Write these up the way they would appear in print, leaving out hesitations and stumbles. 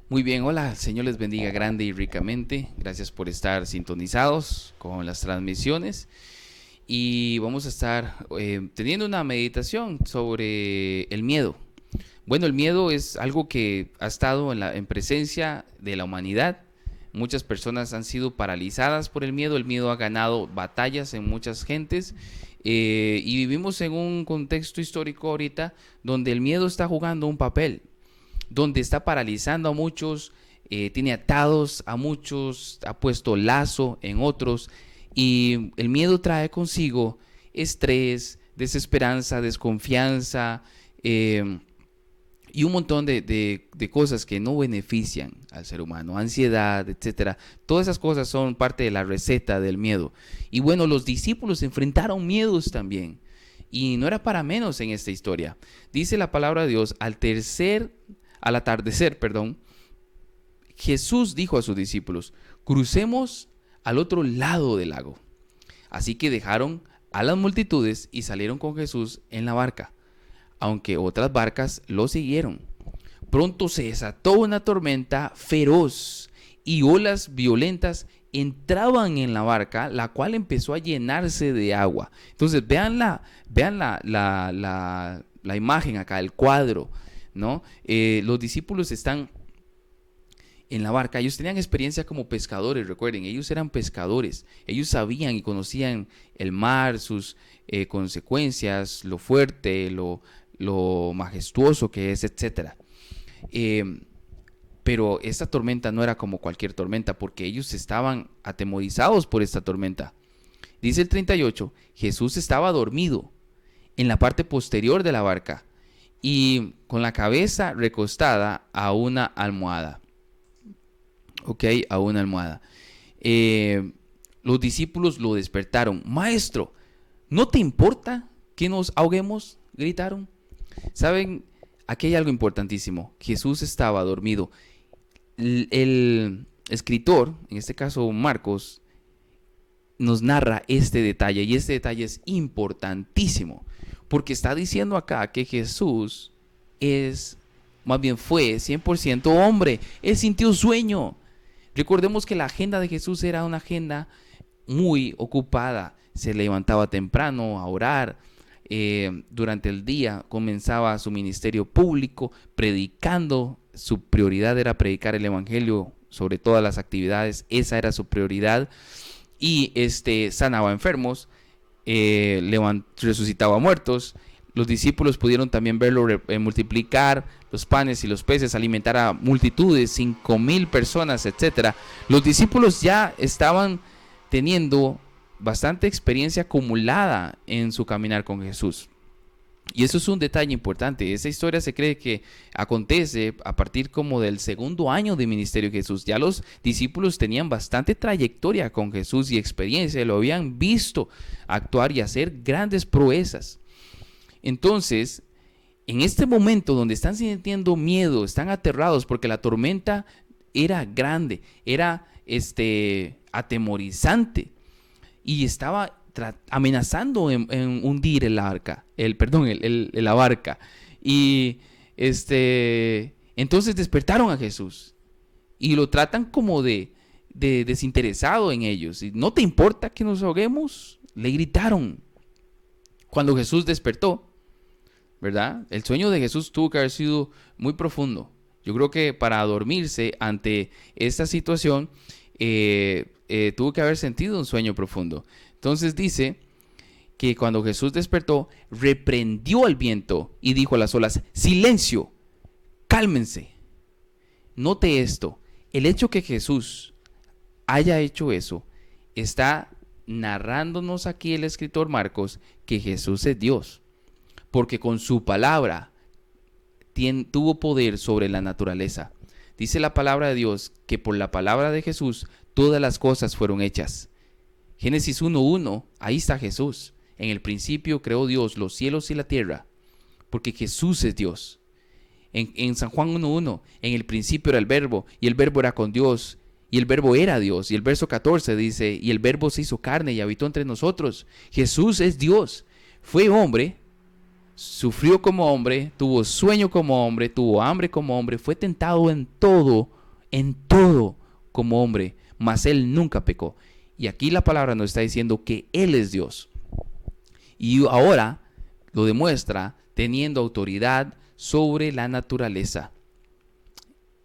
Muy bien, hola, el Señor les bendiga grande y ricamente. Gracias por estar sintonizados con las transmisiones. Y vamos a estar teniendo una meditación sobre el miedo. Bueno, el miedo es algo que ha estado en presencia de la humanidad. Muchas personas han sido paralizadas por el miedo. El miedo ha ganado batallas en muchas gentes. Y vivimos en un contexto histórico ahorita donde el miedo está jugando un papel, donde está paralizando a muchos, tiene atados a muchos, ha puesto lazo en otros, y el miedo trae consigo estrés, desesperanza, desconfianza, y un montón de cosas que no benefician al ser humano, ansiedad, etcétera. Todas esas cosas son parte de la receta del miedo. Y bueno, los discípulos enfrentaron miedos también. Y no era para menos en esta historia. Dice la palabra de Dios, al atardecer, Jesús dijo a sus discípulos: crucemos al otro lado del lago. Así que dejaron a las multitudes y salieron con Jesús en la barca, aunque otras barcas lo siguieron. Pronto se desató una tormenta feroz y olas violentas entraban en la barca, la cual empezó a llenarse de agua. Entonces vean la imagen acá, el cuadro, ¿no? Los discípulos están en la barca. Ellos tenían experiencia como pescadores, recuerden, ellos eran pescadores, ellos sabían y conocían el mar, sus consecuencias, lo fuerte, lo majestuoso que es, etcétera. Pero esta tormenta no era como cualquier tormenta, porque ellos estaban atemorizados por esta tormenta. Dice el 38, Jesús estaba dormido en la parte posterior de la barca y con la cabeza recostada a una almohada. Ok, a una almohada. Los discípulos lo despertaron. Maestro, ¿no te importa que nos ahoguemos?, gritaron. Saben, aquí hay algo importantísimo. Jesús estaba dormido. El escritor, en este caso Marcos, nos narra este detalle, y este detalle es importantísimo porque está diciendo acá que Jesús más bien fue 100% hombre. Él sintió sueño. Recordemos que la agenda de Jesús era una agenda muy ocupada. Se levantaba temprano a orar. Durante el día comenzaba su ministerio público predicando. Su prioridad era predicar el evangelio sobre todas las actividades. Esa era su prioridad. Y sanaba enfermos, resucitaba muertos. Los discípulos pudieron también verlo multiplicar los panes y los peces, alimentar a multitudes, 5,000 personas, etcétera. Los discípulos ya estaban teniendo bastante experiencia acumulada en su caminar con Jesús. Y eso es un detalle importante. Esa historia se cree que acontece a partir como del segundo año de ministerio de Jesús. Ya los discípulos tenían bastante trayectoria con Jesús y experiencia. Lo habían visto actuar y hacer grandes proezas. Entonces, en este momento donde están sintiendo miedo, están aterrados porque la tormenta era grande, era atemorizante y estaba amenazando en hundir la barca. Y entonces despertaron a Jesús y lo tratan como de desinteresado en ellos. Y, ¿no te importa que nos ahoguemos?, le gritaron. Cuando Jesús despertó, ¿verdad? El sueño de Jesús tuvo que haber sido muy profundo. Yo creo que para dormirse ante esta situación tuvo que haber sentido un sueño profundo. Entonces dice que cuando Jesús despertó, reprendió al viento y dijo a las olas: silencio, cálmense. Note esto, el hecho que Jesús haya hecho eso, está narrándonos aquí el escritor Marcos que Jesús es Dios, porque con su palabra tuvo poder sobre la naturaleza. Dice la palabra de Dios que por la palabra de Jesús todas las cosas fueron hechas. Génesis 1:1, ahí está Jesús. En el principio creó Dios los cielos y la tierra, porque Jesús es Dios. En San Juan 1:1, en el principio era el verbo, y el verbo era con Dios, y el verbo era Dios. Y el verso 14 dice: y el verbo se hizo carne y habitó entre nosotros. Jesús es Dios, fue hombre, sufrió como hombre, tuvo sueño como hombre, tuvo hambre como hombre, fue tentado en todo en todo como hombre, mas él nunca pecó. Y aquí la palabra nos está diciendo que él es Dios. Y ahora lo demuestra teniendo autoridad sobre la naturaleza.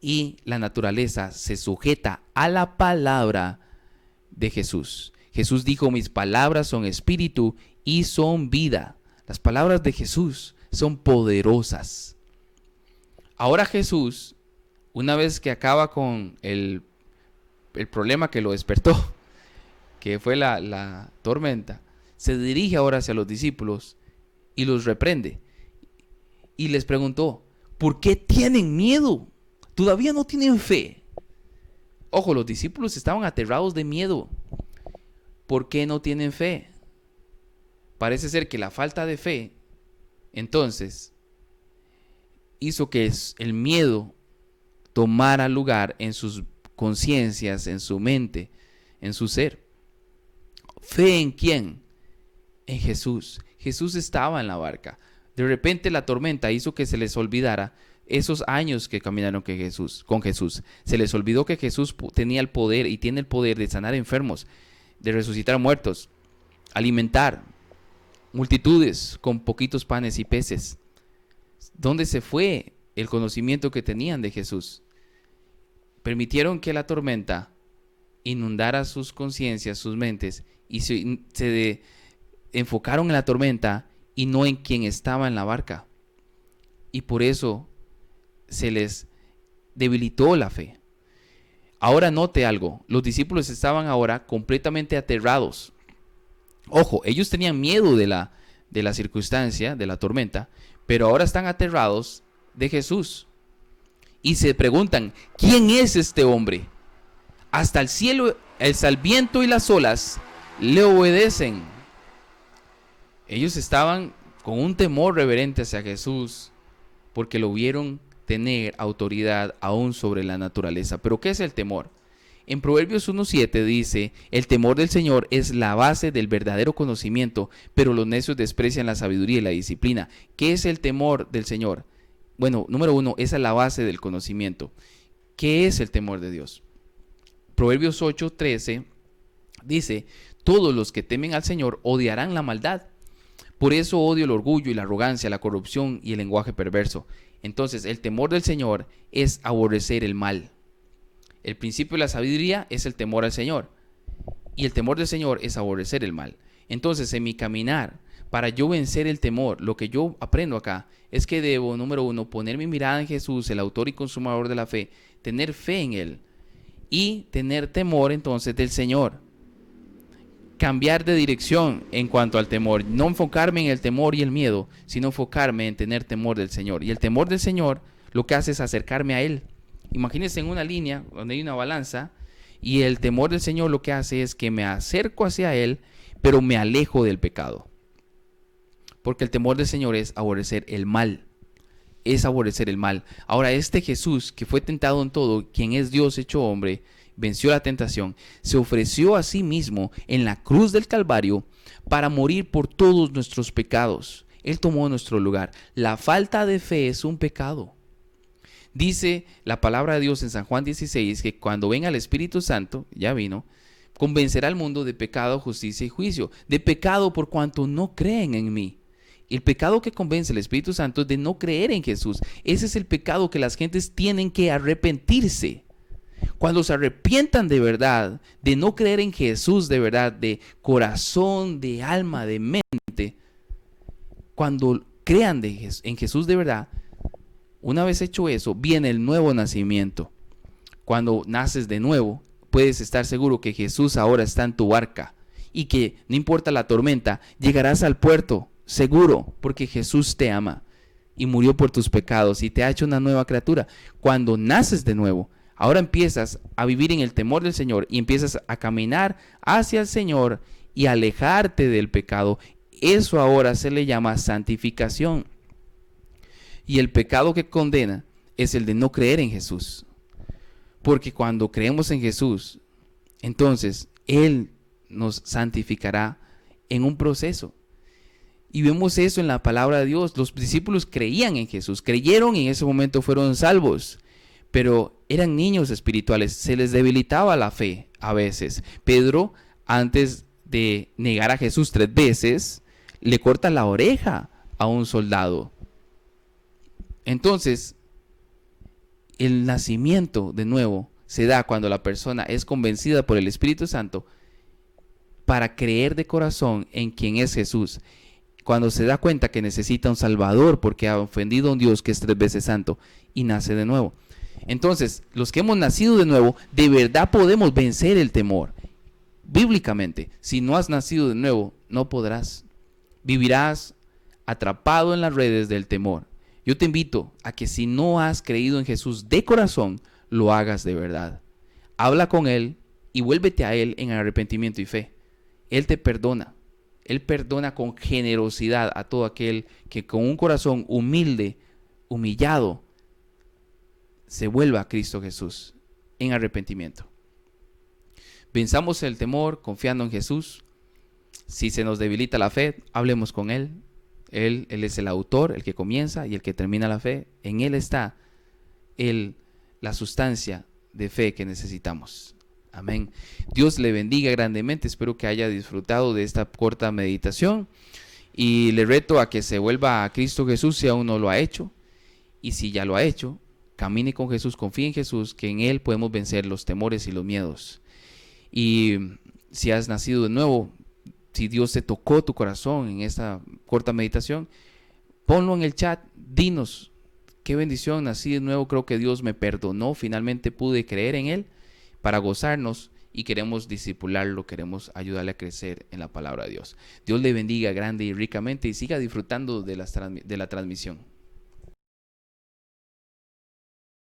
Y la naturaleza se sujeta a la palabra de Jesús. Jesús dijo: mis palabras son espíritu y son vida. Las palabras de Jesús son poderosas. Ahora Jesús, una vez que acaba con el problema que lo despertó, que fue la tormenta, se dirige ahora hacia los discípulos y los reprende. Y les preguntó: ¿por qué tienen miedo? ¿Todavía no tienen fe? Ojo, los discípulos estaban aterrados de miedo. ¿Por qué no tienen fe? Parece ser que la falta de fe, entonces, hizo que el miedo tomara lugar en sus conciencias, en su mente, en su ser. ¿Fe en quién? En Jesús. Jesús estaba en la barca. De repente la tormenta hizo que se les olvidara esos años que caminaron con Jesús. Se les olvidó que Jesús tenía el poder y tiene el poder de sanar enfermos, de resucitar muertos, alimentar multitudes con poquitos panes y peces. ¿Dónde se fue el conocimiento que tenían de Jesús? Permitieron que la tormenta inundara sus conciencias, sus mentes, y se enfocaron en la tormenta y no en quien estaba en la barca. Y por eso se les debilitó la fe. Ahora note algo, los discípulos estaban ahora completamente aterrados. Ojo, ellos tenían miedo de la circunstancia, de la tormenta, pero ahora están aterrados de Jesús. Y se preguntan: ¿quién es este hombre? Hasta el cielo, el viento y las olas le obedecen. Ellos estaban con un temor reverente hacia Jesús porque lo vieron tener autoridad aún sobre la naturaleza. ¿Pero qué es el temor? En Proverbios 1:7 dice: el temor del Señor es la base del verdadero conocimiento, pero los necios desprecian la sabiduría y la disciplina. ¿Qué es el temor del Señor? Bueno, número uno, esa es la base del conocimiento. ¿Qué es el temor de Dios? Proverbios 8:13 dice: todos los que temen al Señor odiarán la maldad. Por eso odio el orgullo y la arrogancia, la corrupción y el lenguaje perverso. Entonces, el temor del Señor es aborrecer el mal. El principio de la sabiduría es el temor al Señor. Y el temor del Señor es aborrecer el mal. Entonces, en mi caminar, para yo vencer el temor, lo que yo aprendo acá es que debo, número uno, poner mi mirada en Jesús, el autor y consumador de la fe, tener fe en Él y tener temor entonces del Señor. Cambiar de dirección en cuanto al temor, no enfocarme en el temor y el miedo, sino enfocarme en tener temor del Señor. Y el temor del Señor lo que hace es acercarme a Él. Imagínense en una línea donde hay una balanza, y el temor del Señor lo que hace es que me acerco hacia Él, pero me alejo del pecado. Porque el temor del Señor es aborrecer el mal. Es aborrecer el mal. Ahora, este Jesús que fue tentado en todo, quien es Dios hecho hombre, venció la tentación, se ofreció a sí mismo en la cruz del Calvario para morir por todos nuestros pecados. Él tomó nuestro lugar. La falta de fe es un pecado. Dice la palabra de Dios en San Juan 16 que cuando venga el Espíritu Santo, ya vino, convencerá al mundo de pecado, justicia y juicio. De pecado por cuanto no creen en mí. El pecado que convence al Espíritu Santo es de no creer en Jesús. Ese es el pecado que las gentes tienen que arrepentirse. Cuando se arrepientan de verdad, de no creer en Jesús de verdad, de corazón, de alma, de mente, cuando crean en Jesús de verdad, una vez hecho eso, viene el nuevo nacimiento. Cuando naces de nuevo, puedes estar seguro que Jesús ahora está en tu barca y que no importa la tormenta, llegarás al puerto seguro porque Jesús te ama y murió por tus pecados y te ha hecho una nueva criatura. Cuando naces de nuevo, ahora empiezas a vivir en el temor del Señor y empiezas a caminar hacia el Señor y alejarte del pecado. Eso ahora se le llama santificación. Y el pecado que condena es el de no creer en Jesús. Porque cuando creemos en Jesús, entonces Él nos santificará en un proceso. Y vemos eso en la palabra de Dios. Los discípulos creían en Jesús, creyeron y en ese momento fueron salvos. pero eran niños espirituales, se les debilitaba la fe a veces. Pedro, antes de negar a Jesús 3 veces, le corta la oreja a un soldado. Entonces, el nacimiento de nuevo se da cuando la persona es convencida por el Espíritu Santo para creer de corazón en quien es Jesús. Cuando se da cuenta que necesita un Salvador porque ha ofendido a un Dios que es 3 veces santo y nace de nuevo. Entonces, los que hemos nacido de nuevo, de verdad podemos vencer el temor. Bíblicamente, si no has nacido de nuevo, no podrás. Vivirás atrapado en las redes del temor. Yo te invito a que si no has creído en Jesús de corazón, lo hagas de verdad. Habla con Él y vuélvete a Él en arrepentimiento y fe. Él te perdona. Él perdona con generosidad a todo aquel que con un corazón humilde, humillado, se vuelva a Cristo Jesús en arrepentimiento. Venzamos el temor confiando en Jesús. Si se nos debilita la fe, hablemos con Él. Él es el autor, el que comienza y el que termina la fe. En Él está la sustancia de fe que necesitamos. Amén. Dios le bendiga grandemente. Espero que haya disfrutado de esta corta meditación. Y le reto a que se vuelva a Cristo Jesús si aún no lo ha hecho. Y si ya lo ha hecho, camine con Jesús, confíe en Jesús, que en Él podemos vencer los temores y los miedos. Y si has nacido de nuevo, si Dios te tocó tu corazón en esta corta meditación, ponlo en el chat, dinos, qué bendición, nací de nuevo, creo que Dios me perdonó, finalmente pude creer en Él para gozarnos y queremos discipularlo, queremos ayudarle a crecer en la palabra de Dios. Dios le bendiga grande y ricamente y siga disfrutando de la transmisión.